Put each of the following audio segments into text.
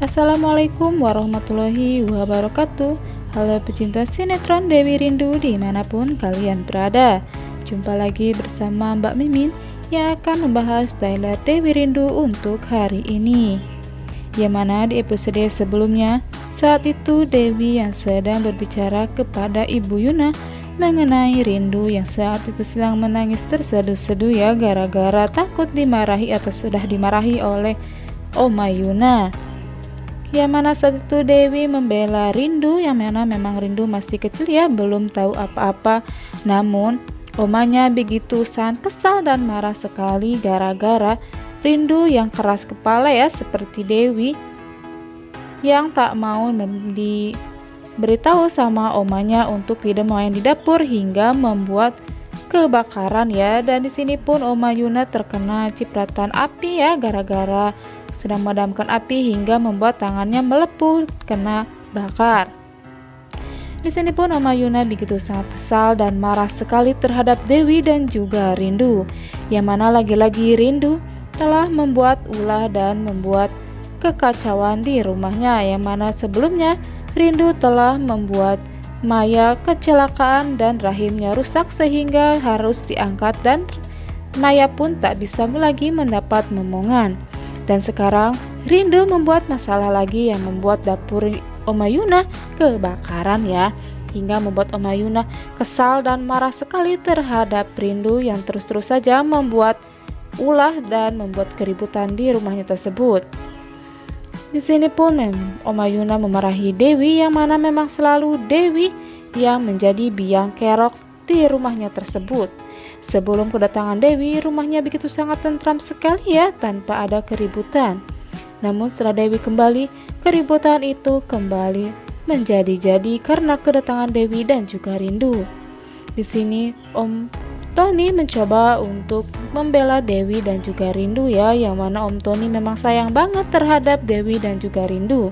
Assalamualaikum warahmatullahi wabarakatuh. Halo pecinta sinetron Dewi Rindu dimanapun kalian berada. Jumpa lagi bersama Mbak Mimin yang akan membahas trailer Dewi Rindu untuk hari ini. Yang mana di episode sebelumnya, saat itu Dewi yang sedang berbicara kepada Ibu Yuna mengenai Rindu yang saat itu sedang menangis terseduh-seduh ya, gara-gara takut dimarahi atau sudah dimarahi oleh Oma Yuna. Yang mana saat itu Dewi membela Rindu, yang mana memang Rindu masih kecil ya, belum tahu apa-apa. Namun omanya begitu sangat kesal dan marah sekali gara-gara Rindu yang keras kepala ya, seperti Dewi yang tak mau diberitahu sama omanya untuk tidak main di dapur hingga membuat kebakaran ya. Dan di sini pun Oma Yuna terkena cipratan api ya, gara-gara sedang memadamkan api hingga membuat tangannya melepuh kena bakar. Di sini pun Oma Yuna begitu sangat kesal dan marah sekali terhadap Dewi dan juga Rindu. Yang mana lagi-lagi Rindu telah membuat ulah dan membuat kekacauan di rumahnya. Yang mana sebelumnya Rindu telah membuat Maya kecelakaan dan rahimnya rusak sehingga harus diangkat dan Maya pun tak bisa lagi mendapat momongan. Dan sekarang Rindu membuat masalah lagi yang membuat dapur Oma Yuna kebakaran ya, hingga membuat Oma Yuna kesal dan marah sekali terhadap Rindu yang terus-terus saja membuat ulah dan membuat keributan di rumahnya tersebut. Di sini pun Oma Yuna memarahi Dewi, yang mana memang selalu Dewi yang menjadi biang kerok di rumahnya tersebut. Sebelum kedatangan Dewi, rumahnya begitu sangat tentram sekali ya, tanpa ada keributan. Namun setelah Dewi kembali, keributan itu kembali menjadi-jadi karena kedatangan Dewi dan juga Rindu. Di sini Om Tony mencoba untuk membela Dewi dan juga Rindu ya, yang mana Om Tony memang sayang banget terhadap Dewi dan juga Rindu.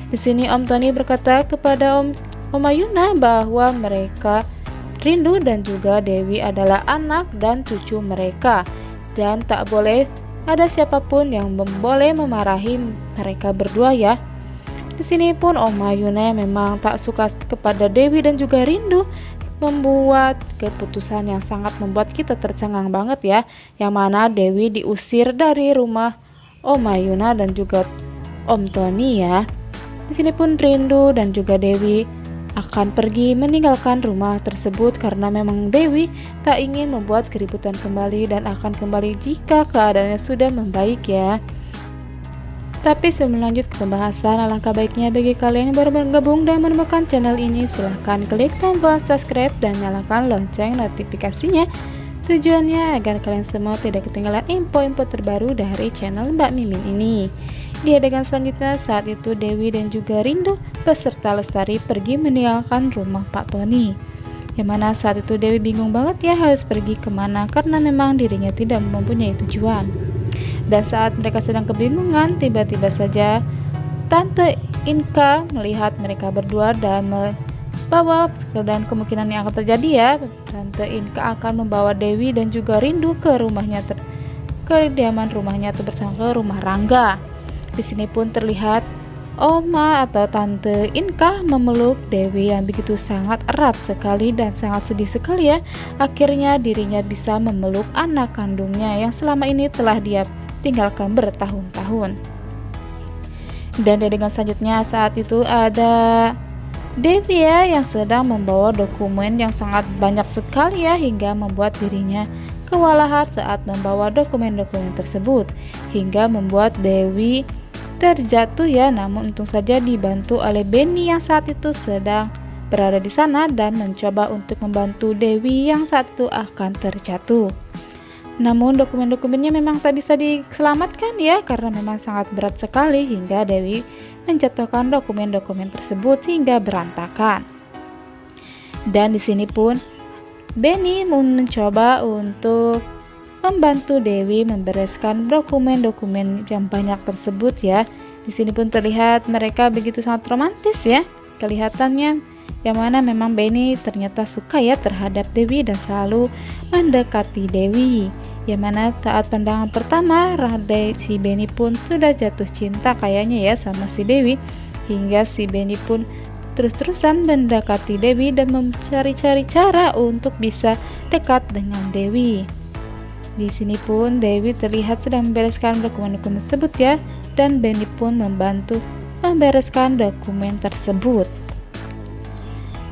Di sini Om Tony berkata kepada Oma Yuna bahwa mereka Rindu dan juga Dewi adalah anak dan cucu mereka, dan tak boleh ada siapapun yang boleh memarahi mereka berdua ya. Di sini pun Oma Yuna memang tak suka kepada Dewi dan juga Rindu, membuat keputusan yang sangat membuat kita tercengang banget ya, yang mana Dewi diusir dari rumah Oma Yuna dan juga Om Tony ya. Di sini pun Rindu dan juga Dewi akan pergi meninggalkan rumah tersebut karena memang Dewi tak ingin membuat keributan kembali dan akan kembali jika keadaannya sudah membaik ya. Tapi sebelum lanjut ke pembahasan, alangkah baiknya bagi kalian yang baru bergabung dan menemukan channel ini, silahkan klik tombol subscribe dan nyalakan lonceng notifikasinya. Tujuannya agar kalian semua tidak ketinggalan info-info terbaru dari channel Mbak Mimin ini. Di adegan selanjutnya, saat itu Dewi dan juga Rindu beserta Lestari pergi meninggalkan rumah Pak Tony. Yang mana saat itu Dewi bingung banget ya harus pergi kemana karena memang dirinya tidak mempunyai tujuan. Dan saat mereka sedang kebingungan, tiba-tiba saja Tante Inka melihat mereka berdua dan membawa, dan kemungkinan yang akan terjadi ya, Tante Inka akan membawa Dewi dan juga Rindu ke rumahnya, ke kediaman rumahnya atau bersama ke rumah Rangga. Di sini pun terlihat Oma atau Tante Inka memeluk Dewi yang begitu sangat erat sekali dan sangat sedih sekali ya. Akhirnya dirinya bisa memeluk anak kandungnya yang selama ini telah dia tinggalkan bertahun-tahun. Dan di adegan selanjutnya, saat itu ada Dewi ya yang sedang membawa dokumen yang sangat banyak sekali ya, hingga membuat dirinya kewalahan saat membawa dokumen-dokumen tersebut, hingga membuat Dewi terjatuh ya. Namun untung saja dibantu oleh Benny yang saat itu sedang berada di sana dan mencoba untuk membantu Dewi yang saat itu akan terjatuh. Namun dokumen-dokumennya memang tak bisa diselamatkan ya, karena memang sangat berat sekali hingga Dewi menjatuhkan dokumen-dokumen tersebut hingga berantakan. Dan di sini pun Benny mencoba untuk membantu Dewi membereskan dokumen-dokumen yang banyak tersebut ya. Di sini pun terlihat mereka begitu sangat romantis ya kelihatannya, yang mana memang Benny ternyata suka ya terhadap Dewi dan selalu mendekati Dewi. Yang mana saat pandangan pertama si Benny pun sudah jatuh cinta kayaknya ya sama si Dewi, hingga si Benny pun terus-terusan mendekati Dewi dan mencari-cari cara untuk bisa dekat dengan Dewi. Di sini pun Dewi terlihat sedang membereskan dokumen-dokumen tersebut ya, dan Benny pun membantu membereskan dokumen tersebut.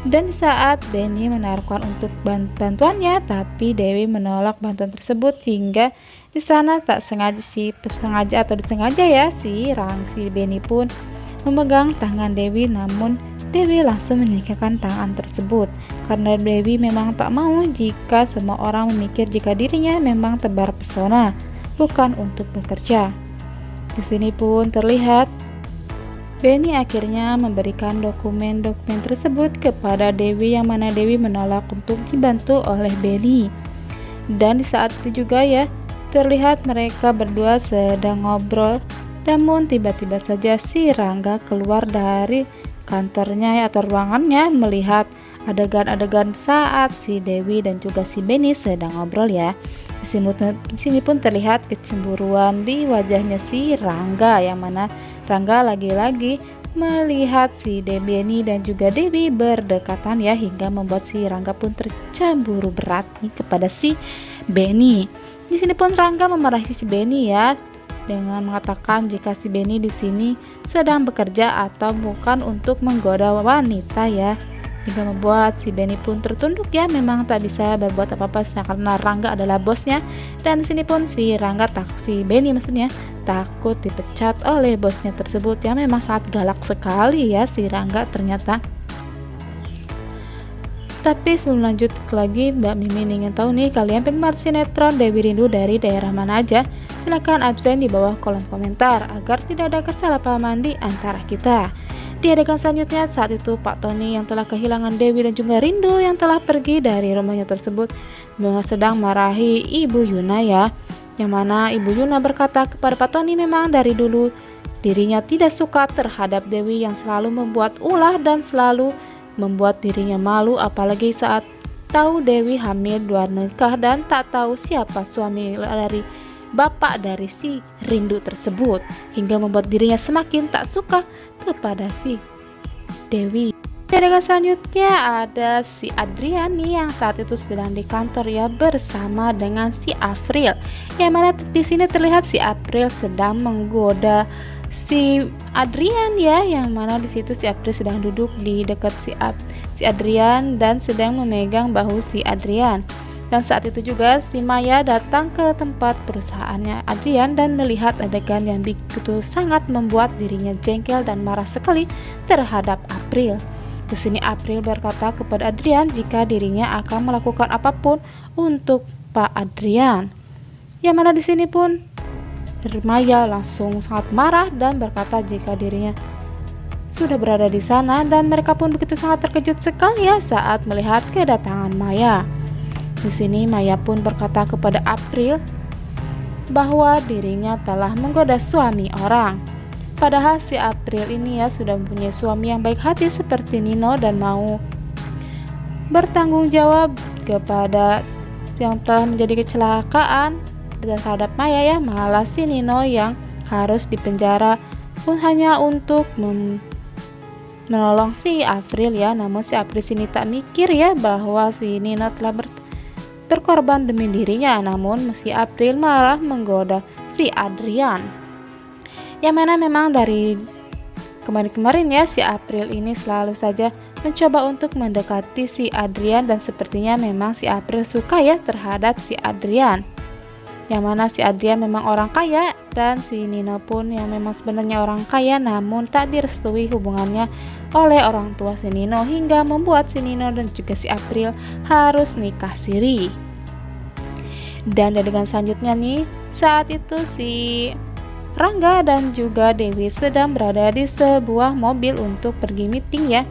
Dan saat Benny menaruhkan untuk bantuannya, tapi Dewi menolak bantuan tersebut, hingga di sana tak sengaja atau disengaja ya si Benny pun memegang tangan Dewi, namun Dewi langsung menyingkirkan tangan tersebut karena Dewi memang tak mau jika semua orang memikir jika dirinya memang tebar pesona, bukan untuk bekerja. Di sini pun terlihat Benny akhirnya memberikan dokumen-dokumen tersebut kepada Dewi, yang mana Dewi menolak untuk dibantu oleh Benny. Dan di saat itu juga ya terlihat mereka berdua sedang ngobrol, namun tiba-tiba saja si Rangga keluar dari kantornya atau ruangannya melihat adegan-adegan saat si Dewi dan juga si Benny sedang ngobrol ya. Di sini pun terlihat kecemburuan di wajahnya si Rangga, yang mana Rangga lagi-lagi melihat si Benny dan juga Dewi berdekatan ya, hingga membuat si Rangga pun tercemburu berat nih kepada si Benny. Di sini pun Rangga memarahi si Benny ya, dengan mengatakan jika si Benny di sini sedang bekerja atau bukan untuk menggoda wanita ya, hingga membuat si Benny pun tertunduk ya, memang tak bisa berbuat apa-apa karena Rangga adalah bosnya. Dan di sini pun si Benny maksudnya takut dipecat oleh bosnya tersebut, yang memang sangat galak sekali ya si Rangga ternyata. Tapi sebelum lanjut lagi, Mbak Mimin ingin tahu nih, kalian penggemar sinetron Dewi Rindu dari daerah mana aja? Silahkan absen di bawah kolom komentar agar tidak ada kesalahpahaman di antara kita. Di adegan selanjutnya, saat itu Pak Tony yang telah kehilangan Dewi dan juga Rindu yang telah pergi dari rumahnya tersebut sedang marahi Ibu Yuna ya, yang mana Ibu Yuna berkata kepada Pak Tony memang dari dulu dirinya tidak suka terhadap Dewi yang selalu membuat ulah dan selalu membuat dirinya malu, apalagi saat tahu Dewi hamil 2 nikah dan tak tahu siapa suami dari bapak dari si Rindu tersebut, hingga membuat dirinya semakin tak suka kepada si Dewi. Adegan selanjutnya ada si Adrian nih yang saat itu sedang di kantor ya bersama dengan si April, yang mana di sini terlihat si April sedang menggoda si Adrian ya, yang mana di situ si April sedang duduk di dekat si Adrian dan sedang memegang bahu si Adrian. Dan saat itu juga si Maya datang ke tempat perusahaannya Adrian dan melihat adegan yang begitu sangat membuat dirinya jengkel dan marah sekali terhadap April. Di sini April berkata kepada Adrian jika dirinya akan melakukan apapun untuk Pak Adrian. Yang mana di sini pun Maya langsung sangat marah dan berkata jika dirinya sudah berada di sana, dan mereka pun begitu sangat terkejut sekali ya saat melihat kedatangan Maya. Di sini Maya pun berkata kepada April bahwa dirinya telah menggoda suami orang. Padahal si April ini ya sudah mempunyai suami yang baik hati seperti Nino dan mau bertanggung jawab kepada yang telah menjadi kecelakaan terhadap Maya ya, malah si Nino yang harus dipenjara pun hanya untuk menolong si April ya. Namun si April sini tak mikir ya bahwa si Nino telah berkorban demi dirinya, namun si April malah menggoda si Adrian. Yang mana memang dari kemarin ya si April ini selalu saja mencoba untuk mendekati si Adrian, dan sepertinya memang si April suka ya terhadap si Adrian. Yang mana si Adrian memang orang kaya dan si Nino pun yang memang sebenarnya orang kaya, namun tak direstui hubungannya oleh orang tua si Nino, hingga membuat si Nino dan juga si April harus nikah siri. Dan adegan selanjutnya nih, saat itu si Rangga dan juga Dewi sedang berada di sebuah mobil untuk pergi meeting ya.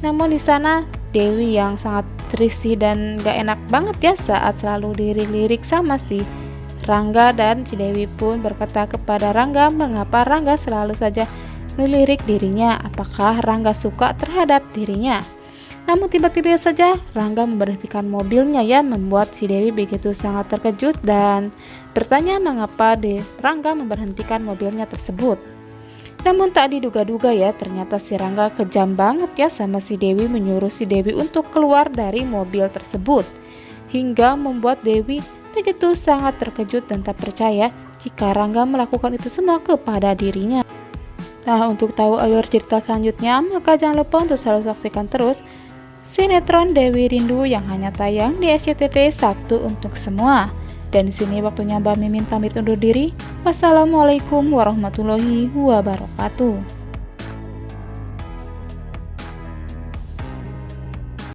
Namun di sana Dewi yang sangat risih dan gak enak banget ya saat selalu dilirik sama si Rangga, dan si Dewi pun berkata kepada Rangga mengapa Rangga selalu saja melirik dirinya, apakah Rangga suka terhadap dirinya. Namun tiba-tiba saja Rangga memberhentikan mobilnya ya, membuat si Dewi begitu sangat terkejut dan bertanya mengapa Rangga memberhentikan mobilnya tersebut. Namun tak diduga-duga ya, ternyata si Rangga kejam banget ya sama si Dewi, menyuruh si Dewi untuk keluar dari mobil tersebut. Hingga membuat Dewi begitu sangat terkejut dan tak percaya jika Rangga melakukan itu semua kepada dirinya. Nah, untuk tahu alur cerita selanjutnya, maka jangan lupa untuk selalu saksikan terus sinetron Dewi Rindu yang hanya tayang di SCTV Sabtu untuk semua. Dan di sini waktunya Mbak Mimin pamit undur diri. Wassalamualaikum warahmatullahi wabarakatuh.